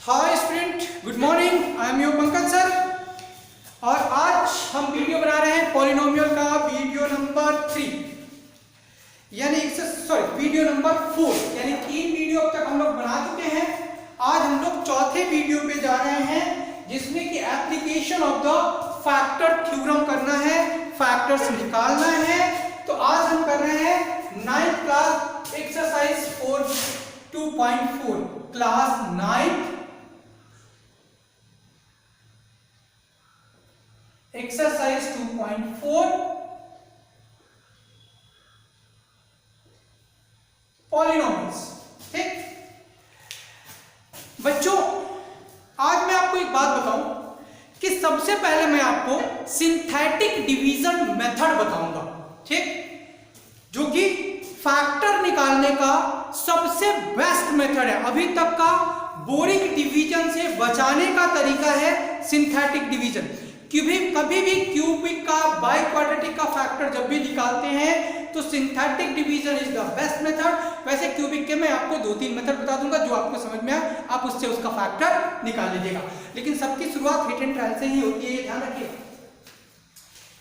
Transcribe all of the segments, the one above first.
Hi student, good morning. I am your Pankaj sir और आज हम वीडियो बना रहे हैं पॉलिनोमियल का वीडियो नंबर 3 यानी वीडियो नंबर 4 यानी 3 वीडियो अब तक हम लोग बना चुके हैं। आज हम लोग चौथे वीडियो पे जा रहे हैं जिसमें कि application of the factor theorem करना है, फैक्टर्स निकालना है। तो आज हम कर रहे हैं 9th class exercise 2.4 class 9 exercise 2.4 polynomials. ठीक बच्चों, आज मैं आपको एक बात बताऊं कि सबसे पहले मैं आपको सिंथेटिक डिवीजन मेथड बताऊंगा, ठीक, जो कि फैक्टर निकालने का सबसे बेस्ट मेथड है। अभी तक का बोरिंग डिवीजन से बचाने का तरीका है सिंथेटिक डिवीजन। कभी भी क्यूबिक का बाई क्वाड्रेटिक का फैक्टर जब भी निकालते हैं तो synthetic division is the best method. वैसे क्यूबिक के मैं आपको 2-3 मेथड बता दूंगा जो आपको समझ में आए, आप उससे उसका फैक्टर निकाल लीजिएगा। लेकिन सबकी शुरुआत हिट एंड ट्रायल से ही होती है, ये ध्यान रखिएगा।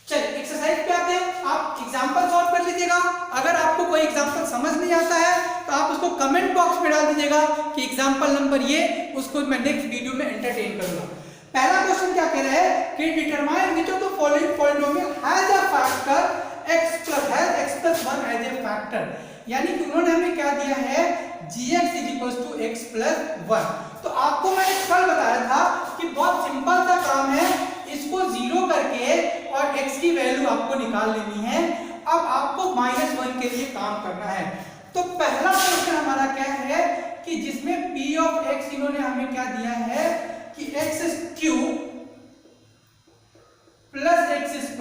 चलिए एक्सरसाइज पे आते हैं। आप एग्जांपल सॉल्व कर लीजिएगा। अगर आपको कोई एग्जांपल समझ नहीं आता है तो आप उसको कमेंट बॉक्स में डाल दीजिएगा कि एग्जांपल नंबर ये, उसको मैं नेक्स्ट वीडियो में एंटरटेन करूंगा। पहला क्वेश्चन क्या कह रहा है कि determine which of the following polynomial has a factor x + 1 as a factor. यानी कि उन्होंने हमें क्या दिया है, gx = x + 1। तो आपको मैंने कल बताया था कि बहुत सिंपल सा काम है, इसको 0 करके और x की वैल्यू आपको निकाल लेनी है। अब आपको -1 के लिए काम करना है। तो पहला क्वेश्चन हमारा क्या है कि जिसमें p ऑफ x इन्होंने हमें क्या दिया है कि x³ + x²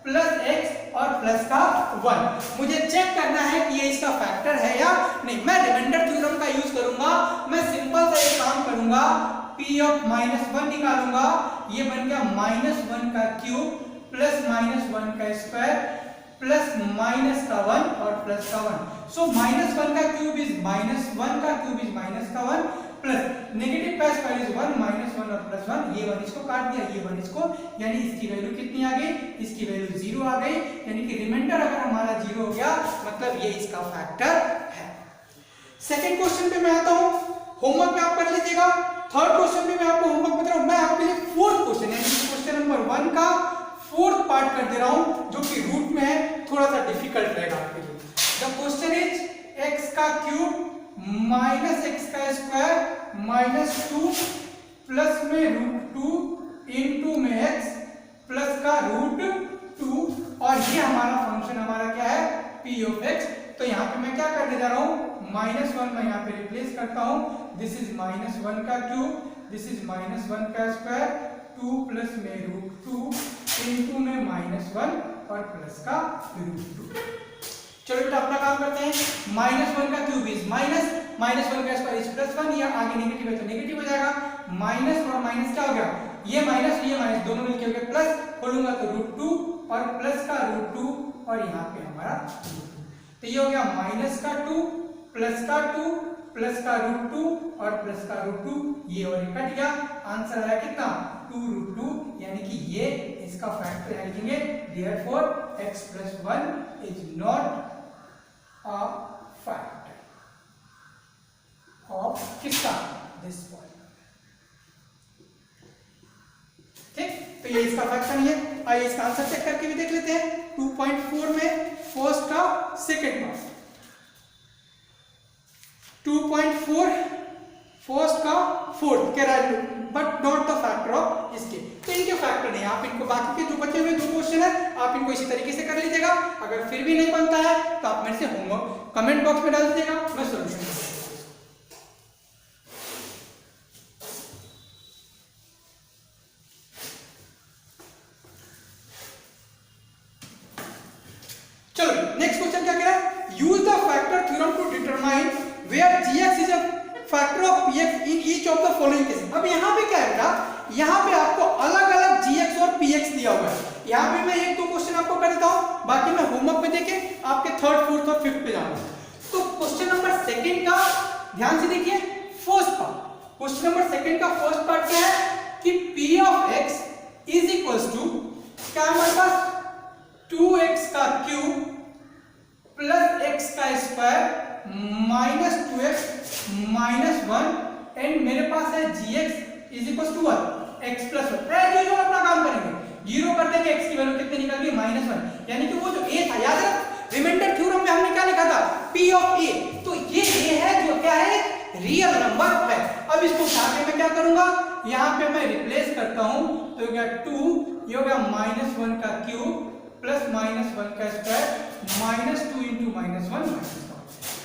+ x और प्लस का 1। मुझे चेक करना है कि ये इसका फैक्टर है या नहीं। मैं रिमाइंडर थ्योरम का यूज करूंगा। मैं सिंपल सा एक काम करूंगा, p ऑफ -1 निकालूंगा। ये बन गया -1 का क्यूब प्लस -1 का स्क्वायर प्लस -1 और प्लस का 1। सो -1 का क्यूब इज -1 का क्यूब इज -1 प्लस नेगेटिव का स्क्वायर इज 1 -1 और प्लस 1। ये 1 इसको काट दिया, ये 1 इसको, यानी इसकी वैल्यू कितनी आ गई, इसकी वैल्यू 0 आ गई। यानी कि रिमाइंडर अगर हमारा 0 हो गया मतलब ये इसका फैक्टर है। सेकंड क्वेश्चन पे मैं आता हूं, होमवर्क में आप कर लीजिएगा। थर्ड क्वेश्चन में मैं आपको होमवर्क बता रहा हूं। मैं आपके लिए फोर्थ क्वेश्चन यानी क्वेश्चन नंबर 1 का फोर्थ पार्ट कर दे रहा हूं, जो कि रूट में है, थोड़ा सा डिफिकल्ट रहेगा आपके लिए। द क्वेश्चन इज x का क्यूब -x का स्क्वायर -2 प्लस में √2 इनटू में x प्लस का √2 और ये हमारा फंक्शन हमारा क्या है, p ऑफ x। तो यहाँ पे मैं क्या करने जा रहा हूँ, -1 मैं यहाँ पे रिप्लेस करता हूँ। दिस इज -1 का क्यूब, दिस इज -1 का स्क्वायर 2 प्लस में √2 इनटू में -1 और प्लस का √2। चलो बेटा अपना काम करते हैं। -1 का क्यूब इज -1 का स्क्वायर इज +1, या आगे नेगेटिव है तो नेगेटिव हो जाएगा। माइनस और माइनस क्या हो गया, ये माइनस दोनों मिलके हो गए प्लस, खोलूंगा तो √2 और प्लस का √2 और यहाँ पे हमारा √2। तो ये हो गया -2 प्लस का 2 प्लस का √2 और प्लस का √2, ये और ये कट गया। आंसर आया कितना, 2√2। यानी कि ये इसका फैक्टर है, लिखेंगे therefore x + 1 is not a factor of किसका, दिस पॉइंट। ठीक, तो ये इसका फैक्टर नहीं है। आइए इसका आंसर चेक करके भी देख लेते हैं। 2.4 में फर्स्ट का सेकंड पार्ट, 2.4 फर्स्ट का फोर्थ कह रहा है but not the factor of इसके। तो इनके फैक्टर नहीं, आप इनको बाकी के जो बचे हुए 2 क्वेश्चन है आप इनको इसी तरीके से कर लीजिएगा। अगर फिर भी नहीं बनता है तो आप मेरे से होमवर्क कमेंट बॉक्स में डाल दीजिएगा, मैं सॉल्यूशन दूंगा। चलो नेक्स्ट क्वेश्चन क्या कह रहा है, use the factor theorem to determine where gx is a factor of px in each of the following cases. अब यहाँ पे क्या है बेटा, यहाँ पे आपको अलग अलग gx और px दिया हुआ है। यहाँ पे मैं 1-2 क्वेश्चन आपको कर देता हूँ, बाकी मैं होमवर्क में देके आपके 3rd, 4th और 5th पे जाऊंगा। तो क्वेश्चन नंबर सेकंड का ध्यान से देखिए, first part question number second का फर्स्ट पार्ट क्या है कि p of x is equals to क्या हमारे पास 2x का क्यूब प्लस x का square minus 2x minus 1 and मेरे पास है gx is equals to x plus 1। जो अपना काम करेंगे, जीरो कर देंगे, x की वैल्यू कितनी निकल गई -1, यानी कि वो जो a था, याद रख रिमाइंडर थ्योरम में हमने क्या लिखा था p ऑफ a, तो ये a है जो क्या है रियल नंबर है। अब इसको उठा के मैं क्या करूंगा, यहाँ पे मैं रिप्लेस करता हूं, तो क्या 2 ये हो गया -1 का क्यूब प्लस -1 का स्क्वायर -2 इंटू -1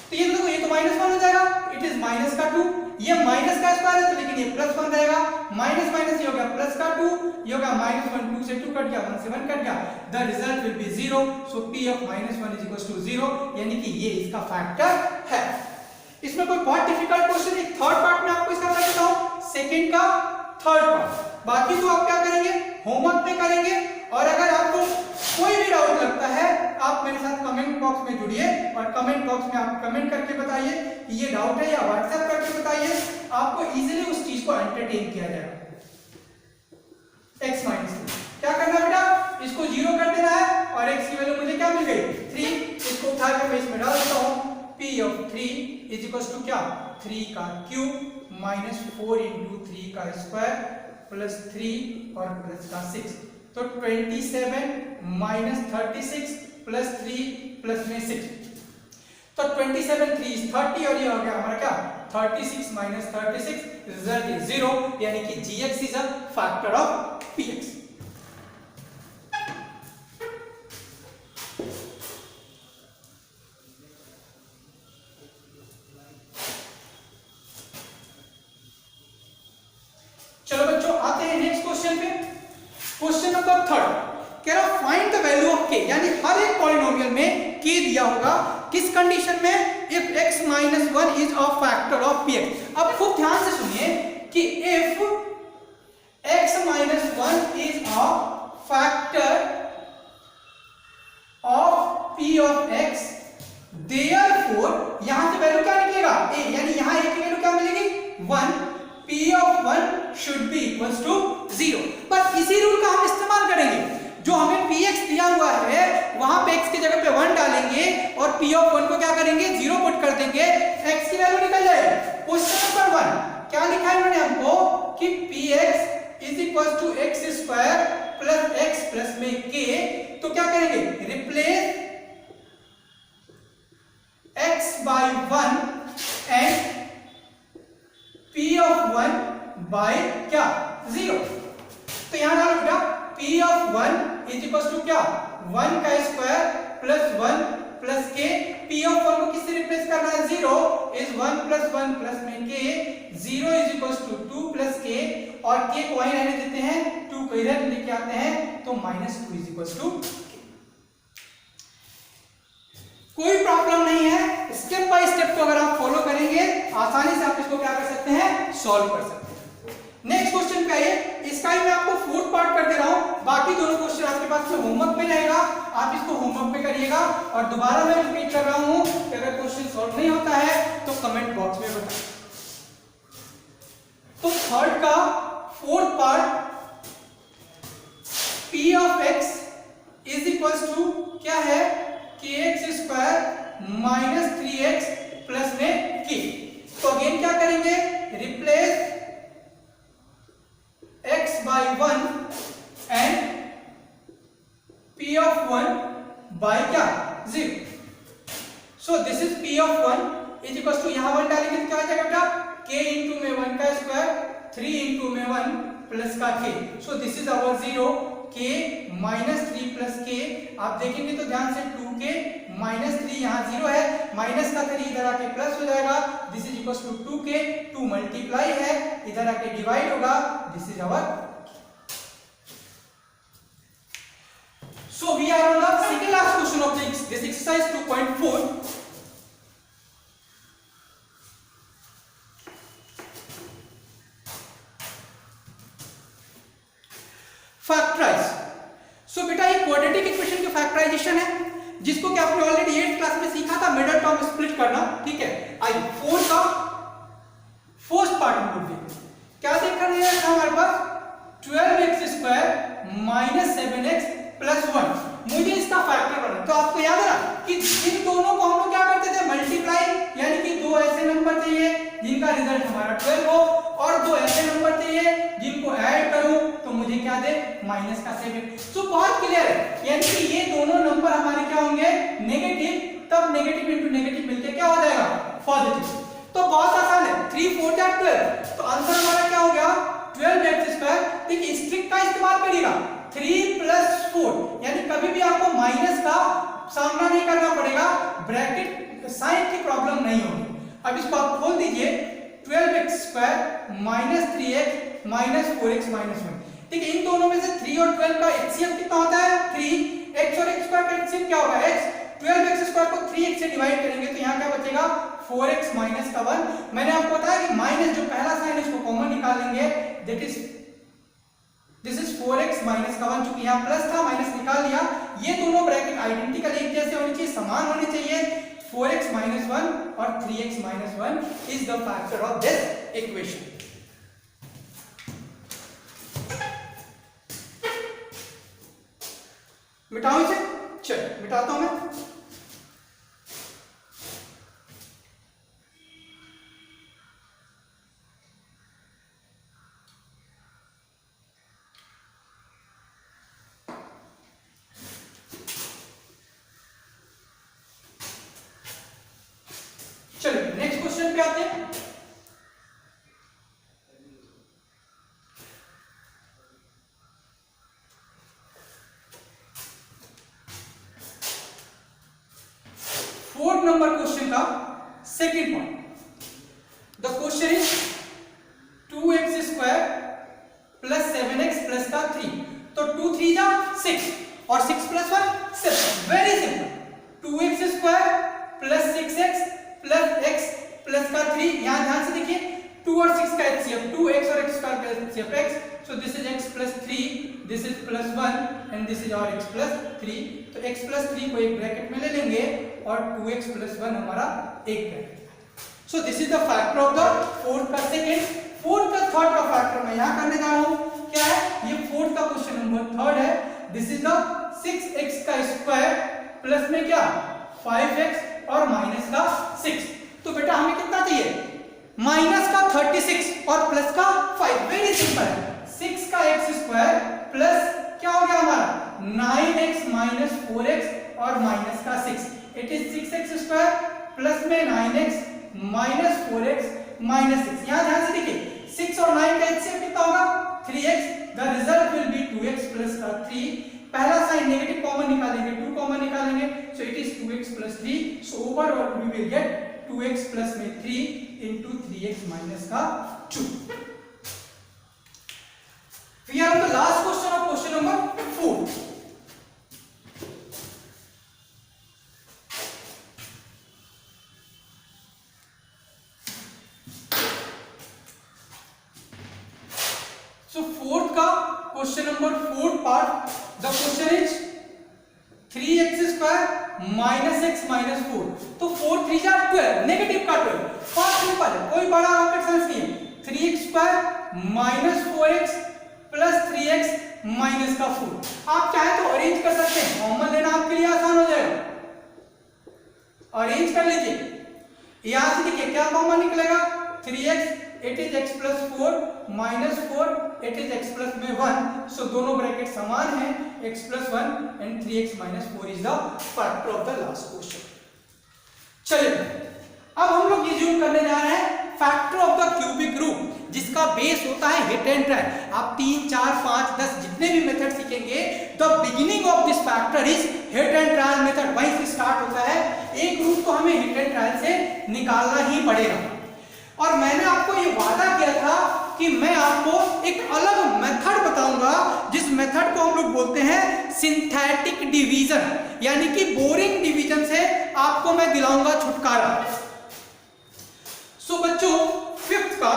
तो ये देखो, ये तो -1 हो जाएगा, इट इज माइनस का 2, ये माइनस का स्क्वायर है तो लेकिन ये +1 रहेगा, माइनस माइनस ये हो गया प्लस का 2, ये हो गया -1, 2 से 2 कट गया, 1 से 1 कट गया, the result will be 0, so p of -1 is equal to 0, यानी कि ये इसका फैक्टर है। इसमें कोई बहुत डिफिकल्ट क्वेश्चन, एक थर्ड पार्ट में आपको इसका कर देता हूं, सेकंड का थर्ड पार्ट, बाकी तो आप क्या करेंगे होमवर्क में करेंगे। और अगर आपको कोई भी डाउट लगता है आप मेरे साथ कमेंट बॉक्स में जुड़िए और कमेंट बॉक्स में आप कमेंट करके बताइए कि ये डाउट है, या व्हाट्सएप करके बताइए, आपको इजीली उस चीज को एंटरटेन किया जाएगा। x माइनस क्या करना है बेटा, इसको 0 कर देना है और x की वैल्यू मुझे क्या मिल गई 3, इसको उठा के मैं इसमें डाल देता हूं, p of 3 is equal to क्या 3 का क्यूब माइनस 4 इंटू 3 का स्क्वायर प्लस 3 और प्लस का 6, तो 27 माइनस 36 प्लस 3 प्लस में 6, तो 27 3 is 30 और ये हो गया हमारा क्या 36 माइनस 36, रिजल्ट इज 0, यानी कि gx is a factor of px। चलो बच्चों आते हैं नेक्स्ट क्वेश्चन पे। क्वेश्चन नंबर थर्ड कह रहा find the value of k, यानी हर एक पॉलिनोमियल में k दिया होगा, किस कंडीशन में, if x minus 1 is a factor of px। अब खूब ध्यान से सुनिए कि if x minus 1 is a factor of p of x, therefore यहां से वैल्यू क्या निकलेगा a, यानी यहां a की वैल्यू क्या मिलेगी 1, p of 1 should be equals to 0। पर इसी रूल का हम इस्तेमाल करेंगे, जो हमें px दिया हुआ है वहां पे x की जगह पे 1 डालेंगे और p ऑफ 1 को क्या करेंगे 0 पुट कर देंगे, x की वैल्यू निकल जाएगी। क्वेश्चन नंबर 1 क्या लिखा है इन्होंने हमको कि px is equal to x square plus x plus में k, तो क्या करेंगे replace x by 1 and p of 1 by क्या 0, तो यहां डालो बेटा p of 1 is equal to क्या 1 का square plus 1 plus k, p of 1 को किससे रिप्लेस करना है 0 इज 1 प्लस 1 प्लस में k, 0 is equal to 2 plus k और k को वहीं रहने देते हैं, 2 को इधर लेके आते हैं, तो -2 इज इक्वल टू k। कोई प्रॉब्लम नहीं है, स्टेप बाय स्टेप को अगर आप फॉलो करेंगे आसानी से आप इसको क्या कर सकते हैं सॉल्व कर सकते हैं। नेक्स्ट क्वेश्चन पे आइए, इसका ही मैं आपको फोर्थ पार्ट कर दे रहा हूं, बाकी दोनों क्वेश्चन आपके पास में होमवर्क में रहेगा, आप इसको होमवर्क में करिएगा। और दोबारा मैं रिपीट कर रहा हूं कि अगर क्वेश्चन सॉल्व नहीं होता है तो कमेंट बॉक्स में बताइए। तो थर्ड का fourth part p of x is equals to क्या है kx square minus 3x plus में k, तो अगेन क्या करेंगे replace x by 1 and p of 1 by क्या 0, so this is p of 1 is equals to यहां 1 डालेंगे तो क्या आ जाएगा बेटा k इंटू में 1 का स्क्वायर 3 इंटू में 1 प्लस का k, so this is our 0 k minus 3 plus k, आप देखेंगे तो ध्यान से 2k माइनस 3 यहाँ 0 है, माइनस का 3 इधर आके प्लस हो जाएगा, this is equal to 2k, 2 multiply है इधर आके डिवाइड होगा, this is our. So we are on the second last question of this exercise 2.4. Factorise. सो बेटा ये क्वाड्रेटिक इक्वेशन के फैक्टराइजेशन है, जिसको कि आपने ऑलरेडी 8th क्लास में सीखा था, मिडल टर्म स्प्लिट करना, ठीक है। आई 4 का फर्स्ट पार्ट में बोलते हैं दिया था हमारे पास 12x² माइनस 7x प्लस 1। मुझे इसका फैक्टर बनाना, तो आपको याद है ना कि इन दोनों को हम लोग क्या करते थे, मल्टीप्लाई, यानी कि दो ऐसे नंबर चाहिए जिनका रिजल्ट हमारा 12 हो और दो ऐसे नंबर चाहिए जिनको ऐड करूं तो मुझे क्या दे, माइनस का 7। सो बहुत क्लियर है, यानी कि ये दोनों नंबर हमारे क्या होंगे, नेगेटिव, तब नेगेटिव इंटू नेगेटिव मिलके क्या हो जाएगा, पॉजिटिव। तो बहुत आसान है, 3 4 जा 12, तो आंसर हमारा क्या हो गया 12x²। देखिए स्ट्रिक का इस्तेमाल करिएगा, 3 + 4, यानी कभी भी आपको माइनस का सामना नहीं करना पड़ेगा, ब्रैकेट साइन की प्रॉब्लम नहीं होगी। अब इसको आप खोल दीजिए, 12x² minus 3x minus 4x minus 1। देखिए इन दोनों में से 3 और 12 का एचसीएफ कितना होता है, 3। x और x² का एचसीएफ क्या होगा, x। 12x² को 3x से डिवाइड करेंगे तो यहाँ क्या बचेगा, 4x माइनस का 1। मैंने आपको बताया कि माइनस जो पहला साइन है इसको कॉमन निकालेंगे, that is this is 4x minus का 1, चूंकि यहाँ प्लस था माइनस निकाल लिया। ये दोनों ब्रैकेट आइडेंटिकल एक जैसे होने चाहिए, समान होने चाहिए। 4x माइनस 1 और 3x minus 1 is the factor of this equation. मिटाऊं इसे, चलो मिटाता हूं मैं। चलिए नेक्स्ट क्वेश्चन पे आते हैं। फोर्थ नंबर क्वेश्चन का second part. The question is 2x² plus 7x plus का 3। तो 2 3 जा 6 और 6 plus 1 7। Very simple, 2x² plus 6x plus x plus का 3। यहां ध्यान से देखिए, 2 और 6 का एचसीएफ 2x और x² का HCF x, so this is x plus 3, this is plus 1 and this is our x plus 3। तो x plus 3 को एक ब्रैकेट में ले लेंगे और 2x plus 1 हमारा एक bracket. so this is the factor of the fourth का सेकंड। फोर्थ का थर्ड का फैक्टर मैं यहां करने जा रहा हूं, क्या है ये, फोर्थ का क्वेश्चन नंबर थर्ड है। दिस इज द 6x का स्क्वायर प्लस में क्या 5x और माइनस का 6। तो बेटा हमें कितना चाहिए, माइनस का 36 और प्लस का 5। वेरी सिंपल है, 6 का x² प्लस क्या हो गया हमारा 9x माइनस 4x और माइनस का 6। इट इज 6x² प्लस में 9x माइनस 4x माइनस 6। यहां ध्यान से देखिए 6 और 9 का एचसीएफ कितना होगा 3x। The result will be 2x plus 3। पहला साइन नेगेटिव कॉमन निकालेंगे, 2 कॉमन निकालेंगे, so it is 2x plus 3। So overall we will get 2x plus में 3 into 3x माइनस का 2। We are on the last question of question number 4. So fourth का question number 4 part, the question is 3x² minus x minus 4। तो 4 3 जा 12, negative का 12। बहुत simple है, कोई बड़ा रॉकेट साइंस नहीं है। 3x² minus 4x plus 3x minus का 4। आप चाहे तो अरेंज कर सकते हैं, कॉमन लेना आपके लिए आसान हो जाएगा, अरेंज कर लीजिए। यहां से देखिए क्या कॉमन निकलेगा 3x, it is x plus 4 minus 4, it is x plus में 1। सो दोनों ब्रैकेट समान हैं, x plus 1 and 3x minus 4 is the factor of the last question. चलिए अब हम लोग ये जूम करने जा रहे हैं factor of the cubic root, जिसका बेस होता है हिट एंड ट्राई। आप 3 4 5 10 जितने भी मेथड सीखेंगे, the beginning of this factor is hit and trial method, वहीं से स्टार्ट होता है। एक रूट को हमें हिट एंड ट्रायल से निकालना ही पड़ेगा। और मैंने आपको ये वादा किया था कि मैं आपको एक अलग मेथड बताऊंगा, जिस मेथड को हम लोग बोलते हैं सिंथेटिक डिवीजन, यानी कि बोरिंग डिवीजन से आपको मैं दिलाऊंगा छुटकारा। सो बच्चों फिफ्थ का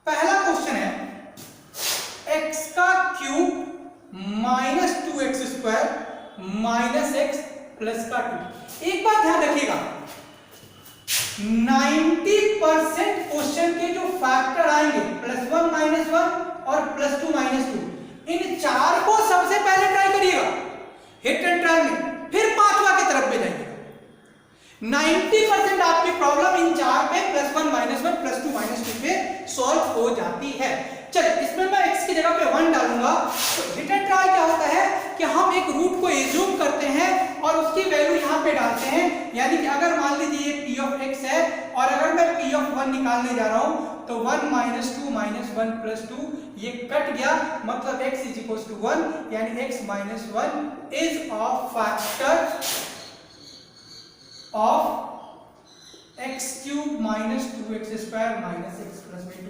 पहला क्वेश्चन है x का cube minus 2x² minus x plus का 2। एक बात ध्यान रखिएगा, 90% क्वेश्चन के जो फैक्टर आएंगे +1 -1 और +2 -2, इन चार को सबसे पहले ट्राई करिएगा हिट एंड ट्रायल में, फिर पांचवा की तरफ में जाइएगा। 90% आपकी प्रॉब्लम इन चार पे +1 -1 +2 -2 पे सॉल्व हो जाती है। चलिए इसमें मैं x की जगह पे 1 डालूंगा। तो हिट एंड ट्राई क्या होता है कि हम एक रूट को एज्यूम करते हैं और उसकी वैल्यू यहाँ पे डालते हैं, यानी कि अगर मान लीजिए ये p of x है और अगर मैं p of 1 निकालने जा रहा हूँ तो 1 -2 -1 +2 ये कट गया, मतलब x = 1, यानी x - 1 is a factor of x³ -2x² -x + b2।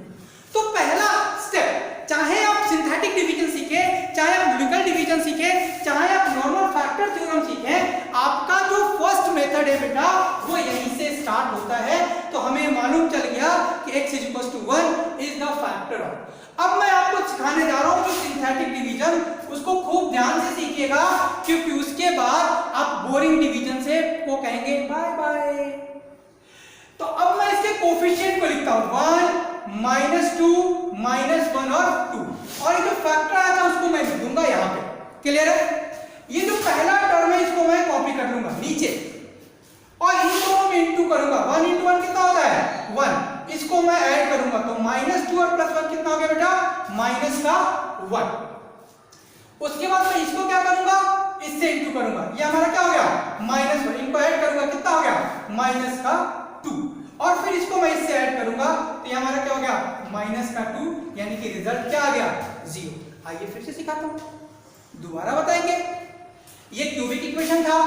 तो पहला स्टेप, चाहे आप सिंथेटिक डिवीजन सीखे, चाहे आप न्यूमेरिकल डिवीजन सीखे, चाहे आप नॉर्मल फैक्टर थ्योरम सीखे, आपका जो फर्स्ट मेथड है बेटा वो यहीं से स्टार्ट होता है। तो हमें मालूम चल गया कि x = 1 is the factor of. अब मैं आपको सिखाने जा रहा हूं जो सिंथेटिक डिवीजन, उसको खूब ध्यान से सीखिएगा, क्योंकि उसके बाद आप बोरिंग डिवीजन से को कहेंगे बाय बाय। तो अब मैं इसके कोफिशिएंट को लिखता हूं 1 -2 -1 और 2, और ये जो फैक्टर आया था उसको मैं लिख दूंगा यहां पे। क्लियर है? ये जो पहला टर्म है इसको मैं कॉपी कर लूंगा नीचे और इन दोनों में इंटू करूंगा। 1 × 1 कितना होता है 1, इसको मैं ऐड करूंगा तो -2 और +1 कितना हो गया बेटा -1। उसके बाद मैं इसको क्या करूंगा, इससे इंटू करूंगा, ये हमारा क्या हो गया -1, इनको ऐड करूंगा कितना हो गया -2, और फिर इसको मैं इससे ऐड करूंगा तो ये हमारा क्या हो गया -2, यानी कि रिजल्ट क्या आ गया 0। आइए फिर से सिखाता हूं, दोबारा बताएंगे। ये क्यूबिक इक्वेशन था,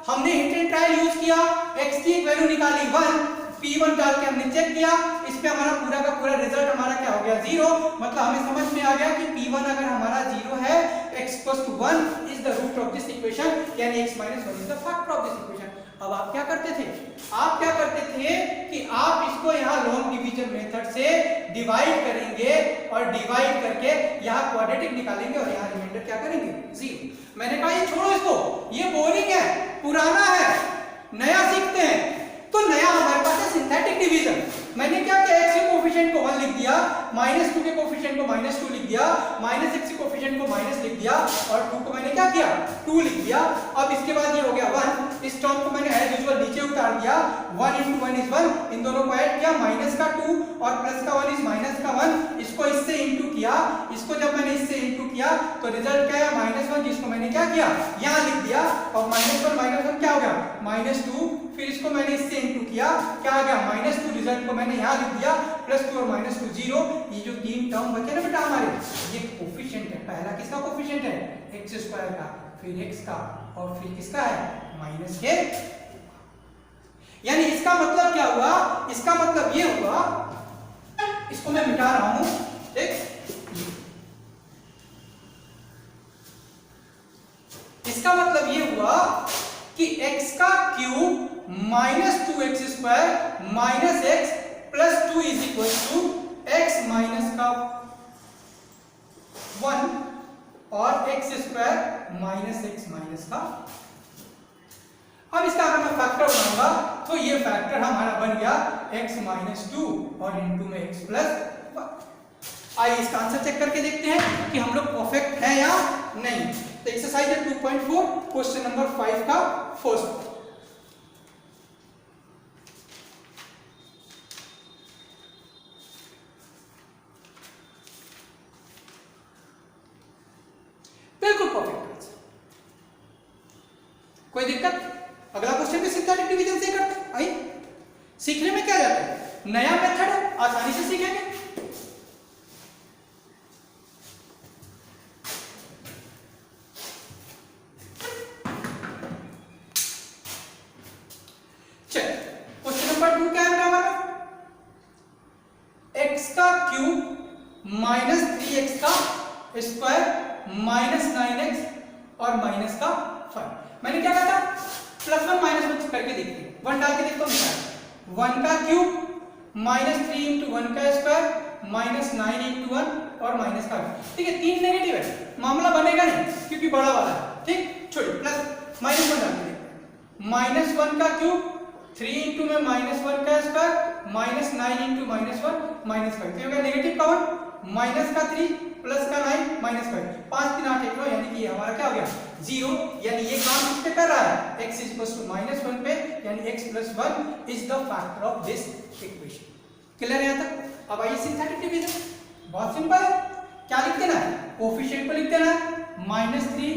हमने हिट एंड ट्रायल यूज किया, x की एक वैल्यू निकाली 1, p1 डाल के हमने चेक किया, इस पे हमारा पूरा का पूरा रिजल्ट हमारा क्या हो गया 0। मतलब हमें समझ में आ गया कि p1 अगर हमारा 0 है, x = 1 is the root of this equation, यानी x - 1 is the factor of this equation. अब आप क्या करते थे, कि आप इसको यहाँ लॉन्ग डिवीजन मेथड से डिवाइड करेंगे और डिवाइड करके यहाँ क्वाड्रेटिक निकालेंगे और यहाँ रिमाइंडर क्या करेंगे 0। मैंने कहा ये छोड़ो इसको, ये बोरिंग है, पुराना है, नया सीखते हैं। तो नया हमारे पास है सिंथेटिक डिवीजन। मैंने क्या किया, x के कोफिशिएंट को 1 लिख दिया, -2 के कोफिशिएंट को -2 लिख दिया, -x के कोफिशिएंट को माइनस लिख दिया और 2 को मैंने क्या किया 2 लिख दिया। अब इसके बाद ये हो गया 1, इस टर्म को मैंने एज यूजुअल नीचे उतार दिया, 1 × 1 = 1, इन दोनों को ऐड किया, -2 और +1 इज -1, इसको इससे इंटू किया, इसको जब मैंने इससे इंटू किया तो रिजल्ट क्या है -1, जिसको मैंने क्या किया यहाँ लिख दिया, और -1 क्या हो गया -2, फिर इसको मैंने इससे इंटू किया, क्या आ गया -2, रिजल्ट को मैंने यहाँ लिख दिया, +2 और -2 0। ये जो तीन टर्म बचे ना बेटा हमारे, ये कोफिशिएंट है। पहला किसका कोफिशिएंट है x² का, फिर x का, और फिर किसका है माइनस के। यानी इसका मतलब क्या हुआ, इसका मतलब ये हुआ, इसको मैं मिटा रहा हूं, ठीक, इसका मतलब ये हुआ कि x का क्यूब -2x² -x + 2 = x - 1 और x² -x -। अब इसका अगर मैं फैक्टर बनाऊंगा तो ये फैक्टर हमारा बन गया x - 2 और इनटू में x + 1। आइए इसका आंसर चेक करके देखते हैं कि हम लोग परफेक्ट है या नहीं। तो एक्सरसाइज 2.4 क्वेश्चन नंबर 5 का फर्स्ट। बिल्कुल परफेक्ट, कोई दिक्कत? अगला क्वेश्चन भी सिंथेटिक डिवीजन से करते हैं। आइए, सीखने में क्या जाता है, नया मेथड है, आसानी से सीखेंगे। चलिए क्वेश्चन नंबर 2 क्या है हमारा, x का क्यूब -3x का स्क्वायर -9x और माइनस का 5। मैंने क्या कहा था, +1 -1 करके देखते हैं, 1 डाल के देखता हूं। 1 का क्यूब -3 × 1 का स्क्वायर -9 × 1 और माइनस का, ठीक है, 3 नेगेटिव है, मामला बनेगा नहीं क्योंकि बड़ा वाला है, ठीक। छोड़िए, +-1 डाल के देखते हैं। -1 का क्यूब 3 इंटू में -1 का स्क्वायर माइनस 9 इंटू -1 -5 तो होगा नेगेटिव का 1 माइनस का 3 प्लस का 9 -5 5 3 8 1 यानी कि ये हमारा क्या हो गया 0 यानी ये काम किस पे कर रहा है x -1 पे यानी x + 1 is the factor of this equation. Clear है यहां तक? अब आइए सिंथेटिक डिवीजन, बहुत सिंपल है। क्या लिख देना है? कोएफिशिएंट को लिख देना है -3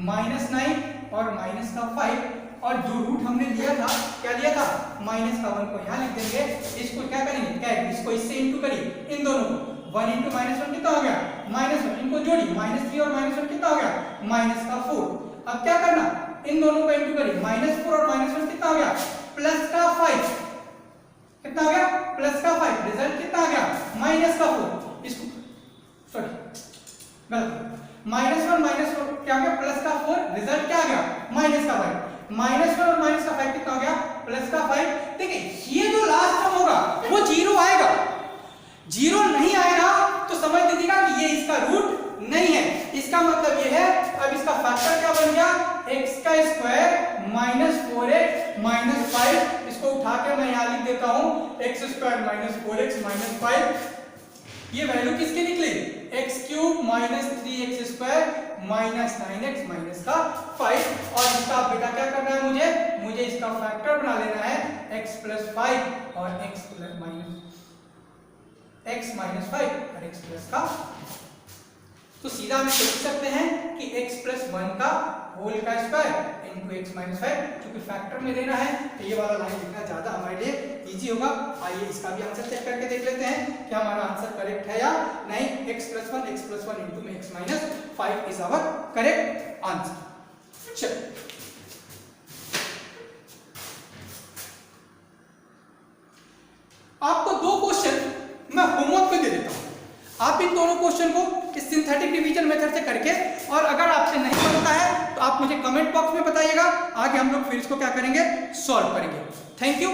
-9 और माइनस का 5 और जो रूट हमने लिया था क्या लिया था माइनस का 1 को यहाँ लिख देंगे। इसको क्या करेंगे क्या इसको इससे इंटू करिए इन दोनों को 1 इंटू -1 कितना हो गया -1 इनको जोड़िए -3 और -1 कितना हो गया -4। अब क्या करना इन दोनों को इंटू करिए -4 और -1 कितना हो गया +5 कितना हो गया +5 रिजल्ट कितना आ गया -4 इसको सॉरी गलत -1 क्या हो गया +4 रिजल्ट क्या आ गया -5 -1 और -5 कितना हो गया +5। देखिए ये जो लास्ट टर्म होगा वो 0 आएगा, 0 नहीं आएगा तो समझ लीजिएगा कि ये इसका रूट नहीं है। इसका मतलब ये है अब इसका फैक्टर क्या बन गया x का स्क्वायर -4x -5 इसको उठा के मैं यहां लिख देता हूं x स्क्वायर -4x -5 ये वैल्यू किसकी निकली x³ -3x स्क्वायर -9x -5 और इसका बेटा क्या करना है मुझे इसका फैक्टर बना लेना है x + 5 और x -5 और x प्लस का। तो सीधा हम लिख सकते हैं कि x + 1 का होल का स्क्वायर इनटू x - 5 क्योंकि फैक्टर में देना है तो ये वाला लाइन लिखना ज्यादा हमारे लिए इजी होगा। आइए इसका भी आंसर चेक करके देख लेते हैं कि हमारा आंसर करेक्ट है या नहीं। x + 1 इनटू में x - 5 is our correct answer. चलिए आपको दो क्वेश्चन मैं होमवर्क पे दे देता हूं, आप इन दोनों क्वेश्चन को इस सिंथेटिक डिवीजन मेथड से करके और अगर आपसे नहीं बनता है तो आप मुझे कमेंट बॉक्स में बताइएगा, आगे हम लोग फिर इसको क्या करेंगे सॉल्व करेंगे। Thank you.